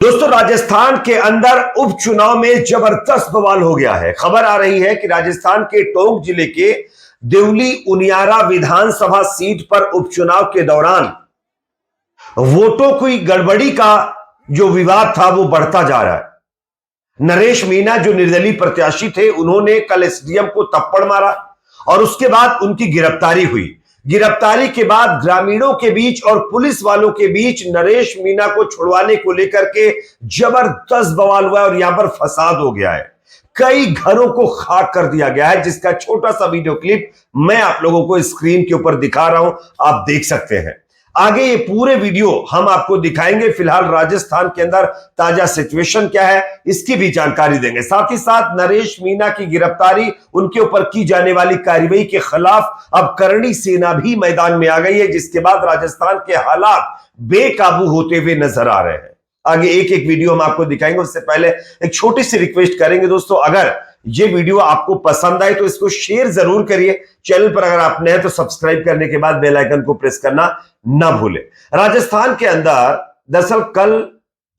दोस्तों, राजस्थान के अंदर उपचुनाव में जबरदस्त बवाल हो गया है। खबर आ रही है कि राजस्थान के टोंक जिले के देवली उनियारा विधानसभा सीट पर उपचुनाव के दौरान वोटों की गड़बड़ी का जो विवाद था वो बढ़ता जा रहा है। नरेश मीणा जो निर्दलीय प्रत्याशी थे, उन्होंने कल एसडीएम को थप्पड़ मारा और उसके बाद उनकी गिरफ्तारी हुई। गिरफ्तारी के बाद ग्रामीणों के बीच और पुलिस वालों के बीच नरेश मीणा को छुड़वाने को लेकर के जबरदस्त बवाल हुआ है और यहां पर फसाद हो गया है। कई घरों को खाक कर दिया गया है, जिसका छोटा सा वीडियो क्लिप मैं आप लोगों को स्क्रीन के ऊपर दिखा रहा हूं, आप देख सकते हैं। आगे ये पूरे वीडियो हम आपको दिखाएंगे। फिलहाल राजस्थान के अंदर ताजा सिचुएशन क्या है इसकी भी जानकारी देंगे। साथ ही साथ नरेश मीणा की गिरफ्तारी, उनके ऊपर की जाने वाली कार्रवाई के खिलाफ अब करणी सेना भी मैदान में आ गई है, जिसके बाद राजस्थान के हालात बेकाबू होते हुए नजर आ रहे हैं। आगे एक एक वीडियो हम आपको दिखाएंगे। उससे पहले एक छोटी सी रिक्वेस्ट करेंगे दोस्तों, अगर ये वीडियो आपको पसंद आए तो इसको शेयर जरूर करिए। चैनल पर अगर आप नए हैं तो सब्सक्राइब करने के बाद बेल आइकन को प्रेस करना ना भूलें। राजस्थान के अंदर दरअसल कल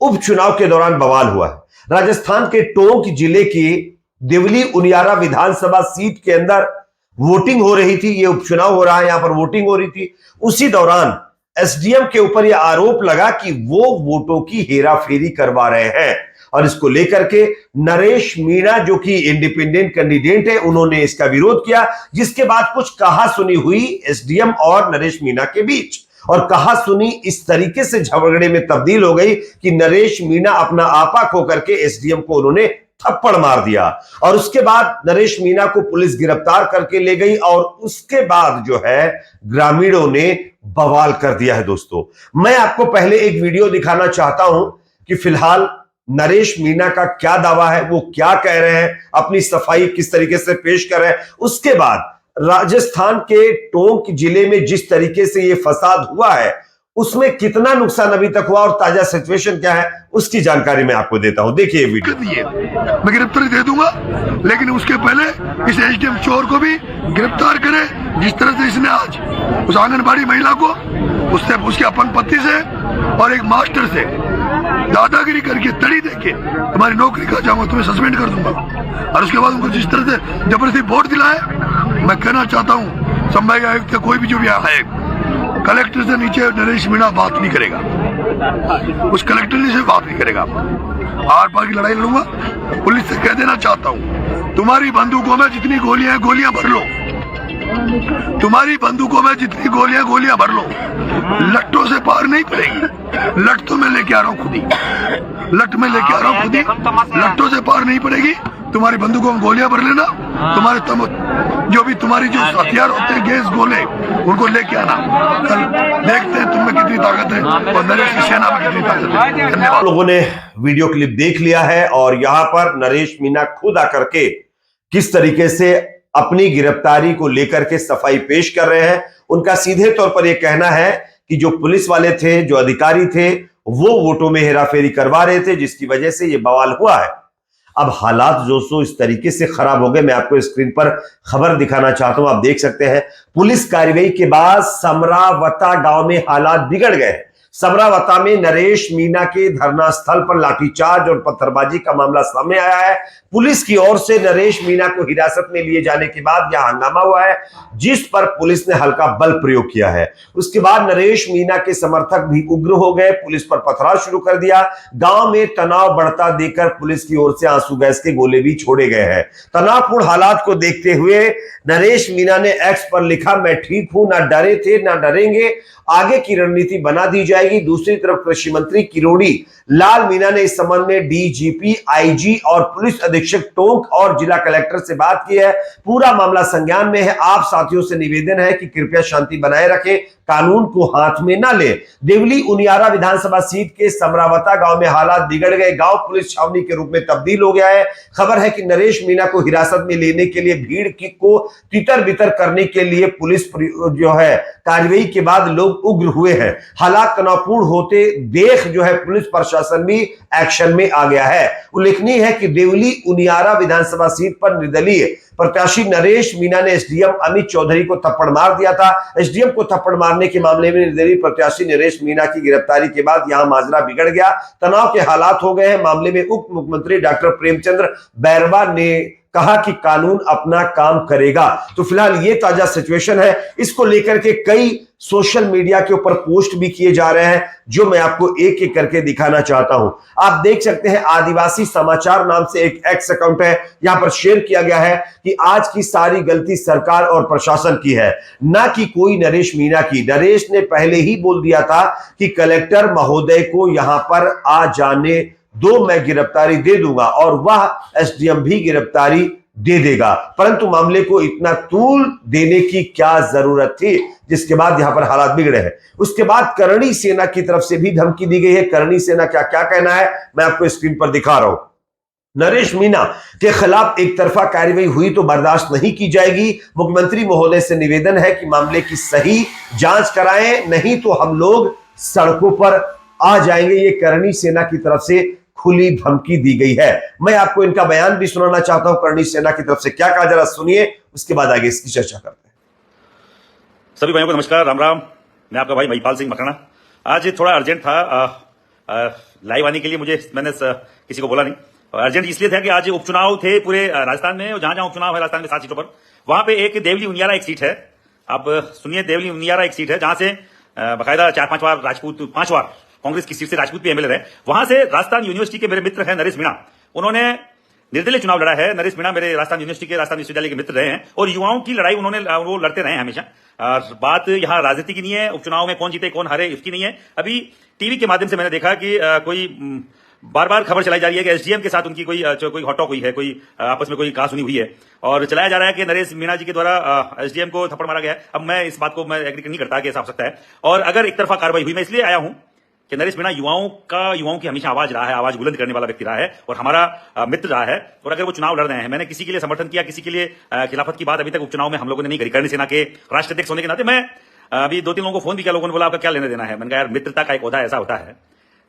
उपचुनाव के दौरान बवाल हुआ है। राजस्थान के टोंक जिले की देवली उनियारा विधानसभा सीट के अंदर वोटिंग हो रही थी। ये उपचुनाव हो रहा है, यहां पर वोटिंग हो रही थी। उसी दौरान एसडीएम के ऊपर यह आरोप लगा कि वो वोटों की हेराफेरी करवा रहे हैं और इसको लेकर के नरेश मीणा जो कि इंडिपेंडेंट कैंडिडेट है, उन्होंने इसका विरोध किया, जिसके बाद कुछ कहासुनी हुई एसडीएम और नरेश मीणा के बीच। और कहासुनी इस तरीके से झगड़े में तब्दील हो गई कि नरेश मीणा अपना आपा खो करके एसडीएम को उन्होंने थप्पड़ मार दिया और उसके बाद नरेश मीणा को पुलिस गिरफ्तार करके ले गई और उसके बाद जो है ग्रामीणों ने बवाल कर दिया है। दोस्तों, मैं आपको पहले एक वीडियो दिखाना चाहता हूं कि फिलहाल नरेश मीणा का क्या दावा है, वो क्या कह रहे हैं, अपनी सफाई किस तरीके से पेश कर रहे हैं। उसके बाद राजस्थान के टोंक जिले में जिस तरीके से ये फसाद हुआ है उसमें कितना नुकसान अभी तक हुआ और ताजा सिचुएशन क्या है उसकी जानकारी मैं आपको देता हूं। देखिए वीडियो। मैं गिरफ्तारी दे दूंगा, लेकिन उसके पहले इस एसडीएम चोर को भी गिरफ्तार करे। जिस तरह से इसने आज उस आंगनबाड़ी महिला को उससे उसके अपन पति से और एक मास्टर से दादागिरी करके तड़ी देके तुम्हारी नौकरी खा जाऊंगा, तुम्हें सस्पेंड कर दूंगा। और उसके बाद उनको जिस तरह से जबरदस्ती वोट दिलाए, मैं कहना चाहता हूँ संभाग आयुक्त कोई भी जो भी है, कलेक्टर से नीचे नरेश मीणा बात नहीं करेगा, उस कलेक्टर से बात नहीं करेगा। आर पार की लड़ाई लड़ूंगा। पुलिस से कह देना चाहता हूँ, तुम्हारी बंदूकों में जितनी गोलियां हैं गोलियां भर लो, तुम्हारी बंदूकों में जितनी गोलियां भर लो, लट्टों से पार नहीं पड़ेगी। लट तो मैं लेके आ रहा हूँ खुद ही, लट में लेके आ रहा हूँ खुद ही, लट्टों से पार नहीं पड़ेगी। तुम्हारी बंदूकों में गोलियां भर लेना, तुम्हारे जो भी तुम्हारी जो हथियार होते हैं गैस गोले, उनको लेके आना। कल देखते हैं तुम में कितनी ताकत है और नरेश की सेना में कितनी ताकत है। धन्यवाद। लोगों ने वीडियो क्लिप देख लिया है और यहां पर नरेश मीणा खुद आकर के किस तरीके से अपनी गिरफ्तारी को लेकर के सफाई पेश कर रहे हैं। उनका सीधे तौर पर यह कहना है कि जो पुलिस वाले थे, जो अधिकारी थे, वो वोटों में हेराफेरी करवा रहे थे, जिसकी वजह से यह बवाल हुआ है। अब हालात दोस्तों इस तरीके से खराब हो गए, मैं आपको स्क्रीन पर खबर दिखाना चाहता हूं, आप देख सकते हैं। पुलिस कार्रवाई के बाद समरावता गांव में हालात बिगड़ गए हैं। समरावता में नरेश मीणा के धरना स्थल पर लाठीचार्ज और पत्थरबाजी का मामला सामने आया है। पुलिस की ओर से नरेश मीणा को हिरासत में लिए जाने के बाद यह हंगामा हुआ है, जिस पर पुलिस ने हल्का बल प्रयोग किया है। उसके बाद नरेश मीणा के समर्थक भी उग्र हो गए, पुलिस पर पथराव शुरू कर दिया। गांव में तनाव बढ़ता देखकर पुलिस की ओर से आंसू गैस के गोले भी छोड़े गए हैं। तनावपूर्ण हालात को देखते हुए नरेश मीणा ने एक्स पर लिखा, मैं ठीक हूं, ना डरे थे ना डरेंगे, आगे की रणनीति बना दी जाएगी। दूसरी तरफ कृषि मंत्री किरोड़ी लाल मीणा ने इस संबंध में डीजीपी, आईजी और पुलिस अधीक्षक टोंक और जिला कलेक्टर से बात की है। पूरा मामला संज्ञान में है। आप साथियों से निवेदन है कि कृपया शांति बनाए रखें, कानून को हाथ में ना ले। देवली उनियारा विधानसभा सीट के समरावता गांव में हालात बिगड़ गए। गांव पुलिस छावनी के रूप में तब्दील हो गया है। खबर है कि नरेश मीणा को हिरासत में लेने के लिए भीड़ को तितर बितर करने के लिए पुलिस जो है कार्रवाई के बाद लोग उग्र हुए हैं। हालात तनावपूर्ण होते देख जो है पुलिस प्रशासन भी एक्शन में आ गया है। उल्लेखनीय है कि देवली उनियारा विधानसभा सीट पर निर्दलीय प्रत्याशी नरेश मीणा ने एसडीएम अमित चौधरी को थप्पड़ मार दिया था। एसडीएम को थप्पड़ मारने के मामले में निर्दलीय प्रत्याशी नरेश मीणा की गिरफ्तारी के बाद यहां माजरा बिगड़ गया, तनाव के हालात हो गए हैं। मामले में उप मुख्यमंत्री डॉक्टर प्रेमचंद्र बैरवा ने कहा कि कानून अपना काम करेगा। तो फिलहाल ये ताजा सिचुएशन है, इसको लेकर के कई सोशल मीडिया के ऊपर पोस्ट भी किए जा रहे हैं, जो मैं आपको एक एक करके दिखाना चाहता हूं। आप देख सकते हैं, आदिवासी समाचार नाम से एक एक्स अकाउंट है, यहां पर शेयर किया गया है कि आज की सारी गलती सरकार और प्रशासन की है, ना कि कोई नरेश मीणा की। नरेश ने पहले ही बोल दिया था कि कलेक्टर महोदय को यहां पर आ जाने दो, मैं गिरफ्तारी दे दूंगा, और वह एसडीएम भी गिरफ्तारी दे देगा। परंतु मामले को इतना तूल देने की क्या जरूरत थी, जिसके बाद यहां पर हालात बिगड़े हैं। उसके बाद करणी सेना की तरफ से भी धमकी दी गई है। करणी सेना क्या क्या कहना है मैं आपको स्क्रीन पर दिखा रहा हूं। नरेश मीणा के खिलाफ एक तरफा कार्रवाई हुई तो बर्दाश्त नहीं की जाएगी। मुख्यमंत्री महोदय से निवेदन है कि मामले की सही जांच कराएं, नहीं तो हम लोग सड़कों पर आ जाएंगे। ये करणी सेना की तरफ से खुली धमकी दी गई है। मैं आपको इनका बयान भी सुनाना चाहता हूं, करणी सेना की तरफ से क्या कहा, जरा सुनिए, उसके बाद आगे इसकी चर्चा करते हैं। सभी भाइयों को नमस्कार, राम राम। मैं आपका भाई महिपाल सिंह मकराना। आज थोड़ा अर्जेंट था लाइव आने के लिए, मैंने किसी को बोला नहीं। अर्जेंट इसलिए था कि आज उपचुनाव थे पूरे राजस्थान में, और जहां जहां उपचुनाव है राजस्थान में 7 सीटों पर, वहां पे एक देवली उनियारा एक सीट है। आप सुनिए, देवली उनियारा एक सीट है जहां से बाकायदा 4-5 बार राजपूत, 5 बार कांग्रेस की सीट से राजपूत भी एमएलए रहे। वहां से राजस्थान यूनिवर्सिटी के मेरे मित्र हैं नरेश मीणा, उन्होंने निर्दलीय चुनाव लड़ा है। नरेश मीणा मेरे राजस्थान यूनिवर्सिटी के, राजस्थान विश्वविद्यालय के मित्र रहे हैं, और युवाओं की लड़ाई वो लड़ते रहे हैं हमेशा। बात यहाँ राजनीति की नहीं है, उपचुनाव में कौन जीते कौन हारे इसकी नहीं है। अभी टीवी के माध्यम से मैंने देखा कि कोई बार बार खबर चलाई जा रही है कि एसडीएम के साथ उनकी कोई हॉट हुई है, कोई आपस में कोई कहासुनी हुई है, और चलाया जा रहा है कि नरेश मीणा जी के द्वारा एसडीएम को थप्पड़ मारा गया है। अब मैं इस बात को मैं एग्री नहीं करता कि ऐसा हो सकता है, और अगर एक तरफा कार्रवाई हुई, मैं इसलिए आया हूं कि नरेश मीणा युवाओं की हमेशा आवाज रहा है, आवाज बुलंद करने वाला व्यक्ति रहा है, और हमारा मित्र रहा है। और अगर वो चुनाव लड़ रहे हैं, मैंने किसी के लिए समर्थन किया, किसी के लिए खिलाफत की बात अभी तक उपचुनाव में हम लोगों ने नहीं करी। करणी सेना के राष्ट्रीय अध्यक्ष होने के नाते मैं अभी 2-3 लोगों को फोन भी किया, लोगों ने बोला आपका क्या लेने देना है। मैंने कहा यार, मित्रता का एक ओहदा ऐसा होता है,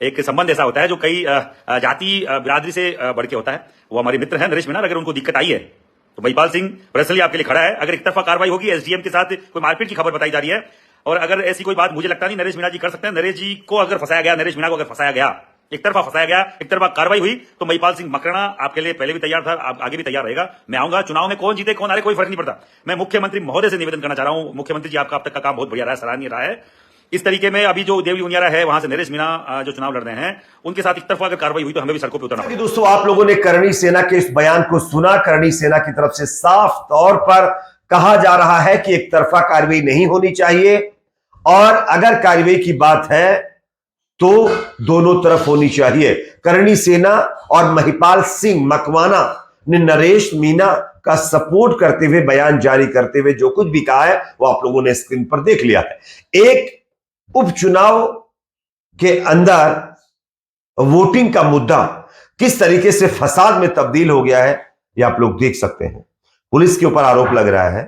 एक संबंध ऐसा होता है जो कई जाति बिरादरी से बढ़ के होता है। वो हमारे मित्र हैं नरेश मीणा। अगर उनको दिक्कत आई है तो महिपाल सिंह पर्सनली आपके लिए खड़ा है। अगर एक तरफा कार्रवाई होगी, एसडीएम के साथ कोई मारपीट की खबर बताई जा रही है, और अगर ऐसी कोई बात मुझे लगता नहीं नरेश मीणा जी कर सकते हैं। नरेश जी को अगर फंसाया गया, नरेश मीणा को अगर फंसाया गया, एक तरफा फंसाया गया, एक तरफा कार्रवाई हुई, तो महिपाल सिंह मकराना आपके लिए पहले भी तैयार था, आप आगे भी तैयार रहेगा। मैं आऊंगा, चुनाव में कौन जीते कौन हारे कोई फर्क नहीं पड़ता। मैं मुख्यमंत्री महोदय से निवेदन करना चाह रहा हूं, मुख्यमंत्री जी आपका अब तक का काम बहुत बढ़िया रहा है, सराहनीय रहा है। इस तरीके में अभी जो देवली उनियारा है, वहां से नरेश मीणा जो चुनाव लड़ रहे हैं, उनके साथ एक तरफा अगर कार्रवाई हुई तो हमें भी सड़कों पर उतरना पड़ेगा। दोस्तों, आप लोगों ने करणी सेना के इस बयान को सुना। करणी सेना की तरफ से साफ तौर पर कहा जा रहा है कि एक तरफा कार्रवाई नहीं होनी चाहिए, और अगर कार्रवाई की बात है तो दोनों तरफ होनी चाहिए। करणी सेना और महिपाल सिंह मकवाना ने नरेश मीणा का सपोर्ट करते हुए, बयान जारी करते हुए जो कुछ भी कहा है वो आप लोगों ने स्क्रीन पर देख लिया है। एक उपचुनाव के अंदर वोटिंग का मुद्दा किस तरीके से फसाद में तब्दील हो गया है, ये आप लोग देख सकते हैं। पुलिस के ऊपर आरोप लग रहा है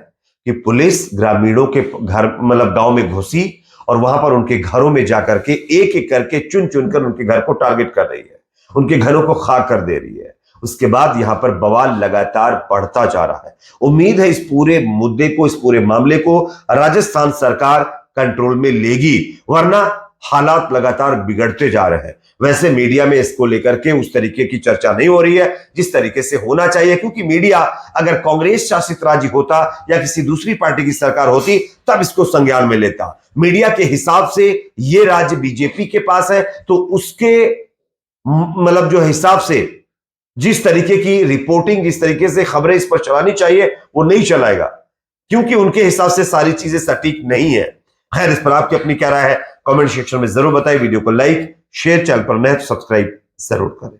कि पुलिस ग्रामीणों के घर, मतलब गांव में घुसी, और वहां पर उनके घरों में जाकर के एक एक करके चुन चुनकर उनके घर को टारगेट कर रही है, उनके घरों को खाक कर दे रही है। उसके बाद यहां पर बवाल लगातार बढ़ता जा रहा है। उम्मीद है इस पूरे मुद्दे को, इस पूरे मामले को राजस्थान सरकार कंट्रोल में लेगी, वरना हालात लगातार बिगड़ते जा रहे हैं। वैसे मीडिया में इसको लेकर के उस तरीके की चर्चा नहीं हो रही है जिस तरीके से होना चाहिए, क्योंकि मीडिया अगर कांग्रेस शासित राज्य होता या किसी दूसरी पार्टी की सरकार होती तब इसको संज्ञान में लेता। मीडिया के हिसाब से ये राज्य बीजेपी के पास है, तो उसके मतलब जो हिसाब से जिस तरीके की रिपोर्टिंग, जिस तरीके से खबरें इस पर चलानी चाहिए वो नहीं चलाएगा, क्योंकि उनके हिसाब से सारी चीजें सटीक नहीं है। खैर, इस पर आपकी अपनी क्या राय है कमेंट सेक्शन में जरूर बताइए। वीडियो को लाइक शेयर, चैनल पर नए तो सब्सक्राइब जरूर करें।